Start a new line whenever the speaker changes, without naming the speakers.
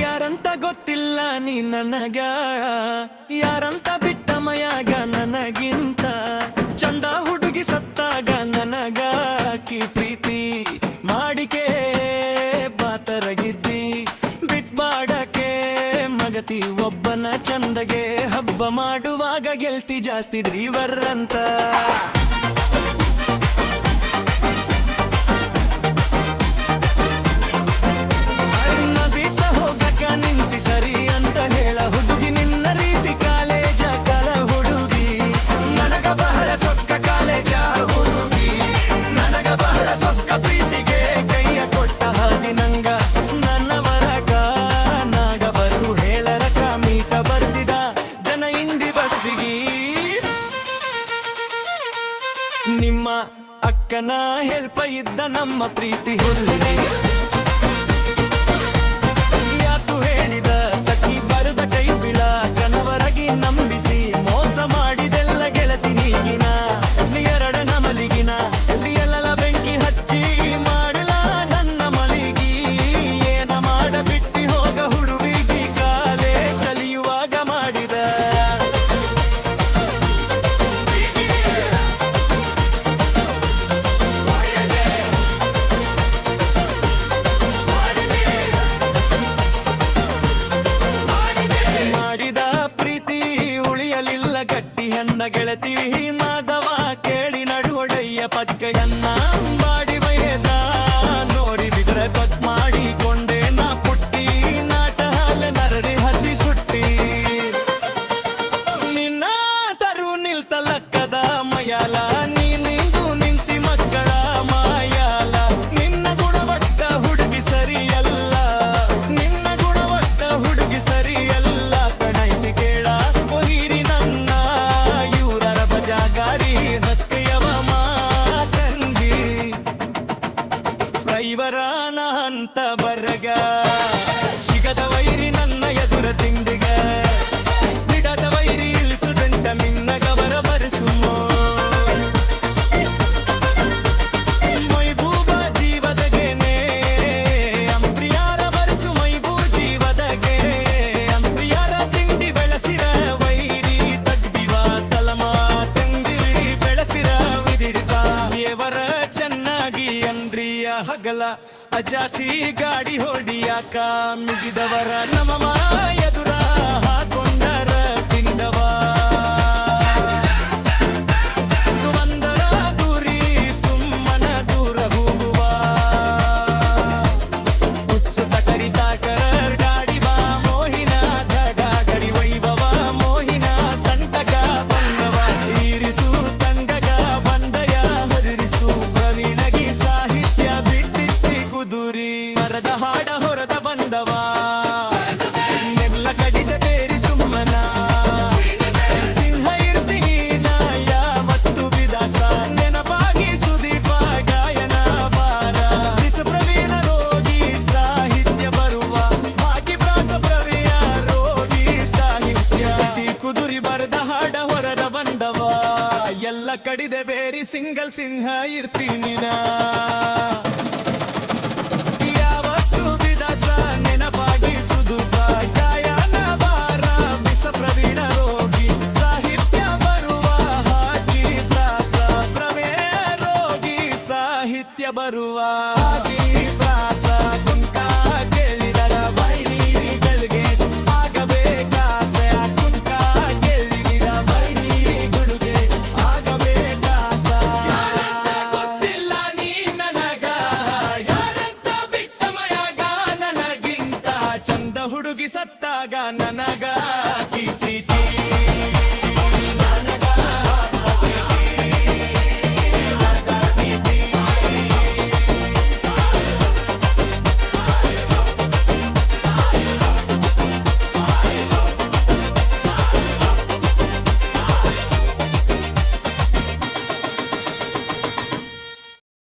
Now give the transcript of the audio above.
ಯಾರಂತ ಗೊತ್ತಿಲ್ಲ ನೀ ನನಗ, ಯಾರಂತ ಬಿಟ್ಟ ಮಯಾಗ ನನಗಿಂತ ಚಂದ ಹುಡುಗಿ ಸತ್ತಾಗ ನನಗ ಕಿ ಪ್ರೀತಿ ಮಾಡಿಕೆ ಬಾತರಗಿದ್ದಿ ಬಿಟ್ಬಾಡಕೆ ಮಗತಿ ಒಬ್ಬನ ಚಂದಗೆ ಹಬ್ಬ ಮಾಡುವಾಗ ಗೆಲ್ತಿ ಜಾಸ್ತಿ ಡ್ರೈವರ್ ಅಂತ. ಸರಿ ಅಂತ ಹೇಳ ಹುಡುಗಿ ನಿನ್ನ ರೀತಿ ಕಾಲೇಜ ಕಲ ಹುಡುಗಿ ನನಗ ಬಹಳ ಸೊಕ್ಕ ಕಾಲೇಜ ಹುಡುಗಿ ನನಗ ಬಹಳ ಸೊಕ್ಕ ಪ್ರೀತಿಗೆ ಕೈಯ ಕೊಟ್ಟ ಹಾದಿ ನಂಗ ನನ್ನವರಗ ನಾಗ ಬರು ಹೇಳರಕ ಮೀಟ ಬರ್ತಿದ ಜನ ಇಂಡಿ ಬಸ್ಬಿಗಿ ನಿಮ್ಮ ಅಕ್ಕನ ಹೆಲ್ಪ ಇದ್ದ ನಮ್ಮ ಪ್ರೀತಿ ಹುಡುಗಿ ನಂಬಿಸಿ ಮೋಸ ಮಾಡಿದೆಲ್ಲ ಗೆಳತಿ ನೀಗಿನ ಎರಡ ನಮಲಿಗಿನ ಎಲ್ಲ ಬೆಂಕಿ ಹಚ್ಚಿ ಮಾಡಲ ನನ್ನ ಮಲಿಗಿ ಏನ ಮಾಡ ಬಿಟ್ಟಿ ಹೋಗ ಹುಡುಗಿ ಕಾಲೇ ಚಲಿಯುವಾಗ ಮಾಡಿದ ಗಟ್ಟಿ ಹೆಣ್ಣ ಗೆಳತಿ ಮಾಧವ ಕೇಳಿ ನಡುವೊಡೆಯ ಪಕ್ಕಯನ್ನ ಬಾಡಿ ಬೈದ ನೋಡಿ ಬಿದ್ರೆ ಬಗ್ ಮಾಡಿಕೊಂಡೆ ನಾ ಪುಟ್ಟಿ ನಾಟ ಹಾಲೆ ನರಡಿ ಹಚ್ಚಿ ಸುಟ್ಟಿ ನಿನ್ನ ತರು ನಿಲ್ತಲಕ್ಕದ ಮಯಾಲ ನೀನಿಂದು ನಿಂತಿ ಮಕ್ಕಳ ಮಾಯಾಲ ನಿನ್ನ ಗುಣವಟ್ಟ ಹುಡುಗಿ ಸರಿಯಲ್ಲ ನಿನ್ನ ಗುಣವಟ್ಟ ಹುಡುಗಿ ಸರಿಯಲ್ಲ ಕಣೈತಿ ಕೇಳ ಡ್ರೈವರಾನ ಅಂತ ಬರಗ ಚಿಗದ ವೈರಿ ನನ್ನ ಎದುರ ತಿಂಡಿಗ ಬಿಡದ ವೈರಿ ಇಳಿಸುದಂಟ ಮಿನ್ನಗವರ ಬರೆಸುಮೋ ಮೈಬೂಬ ಜೀವದಗೆನೆ ಅಂಪ್ರಿಯಾರ ಬರೆಸು ಮೈಬೂ ಜೀವದಗೆ ಅಂಪ್ರಿಯಾರ ತಿಂಡಿ ಬೆಳೆಸಿರ ವೈರಿ ತಗ್ದಿವ ತಲಮಾ ತಂದಿರಿ ಬೆಳೆಸಿರ ವಿದಿರಿತ ಏವರ ಚೆನ್ನಾಗಿ ಅಂದ್ರಿಯ ಹಗಲ ಅಜಾಸಿ ಗಾಡಿ ಹೊಡಿಯಾಕ ಮಿಗಿದವರ ನಮಮ ಎದುರ ಹಾಕೊಂಡರ ತಿಂದವ ಒಂದರ ದೂರಿ ಸುಮ್ಮನ ದೂರ ಹೋಗುವ ಹುಚ್ಚುತ ಕರಿತಾಕರ ಗಾಡಿ ಬಾ ಮೋಹಿನಾಥ ಗಾಡಿ ವೈಭವ ಮೋಹಿನ ತಂಟಗ ಬಂದವ ಇರಿಸು ತಂಡಗ ಬಂದಯ ಹರಿಸು ಪ್ರವೀಣಗಿ ಸಾಹಿತ್ಯ ಬಿಟ್ಟಿತ್ತಿ ಕುದುರಿ ಮರದ ಹಾಡ ಹೊರದ ಬಂದವ ನೆಲ್ಲ ಕಡಿದ ಬೇರಿ ಸುಮ್ಮನ ಸಿಂಹ ಇರ್ತೀನ ಯಾವತ್ತು ವಿದಾಸ ನೆನಪಾಗಿ ಸುದೀಪ ಗಾಯನ ಬಾರ ಬಿಸ ಪ್ರವೀಣ ರೋಗಿ ಸಾಹಿತ್ಯ ಬರುವ ಬಾಕಿ ಪ್ರಾಸ ಪ್ರವೀಣ ರೋಗಿ ಸಾಹಿತ್ಯ ಕುದುರಿ ಬರದ ಹಾಡ ಹೊರದ ಬಂದವ ಎಲ್ಲ ಕಡಿದ ಬೇರಿ ಸಿಂಗಲ್ ಸಿಂಹ ಇರ್ತೀನಿ ಯಾವತ್ತು ವಿದಾಸ ನೆನಪಾಗಿ ಸುದುಪ ಗಾಯನ ಬಾರ ಬಿಸ ಪ್ರವೀಣ ರೋಗಿ ಸಾಹಿತ್ಯ ಬರುವ ಹಾಕಿ ಪ್ರಾಸ ಪ್ರವೀಣ ರೋಗಿ ಸಾಹಿತ್ಯ ಬರುವ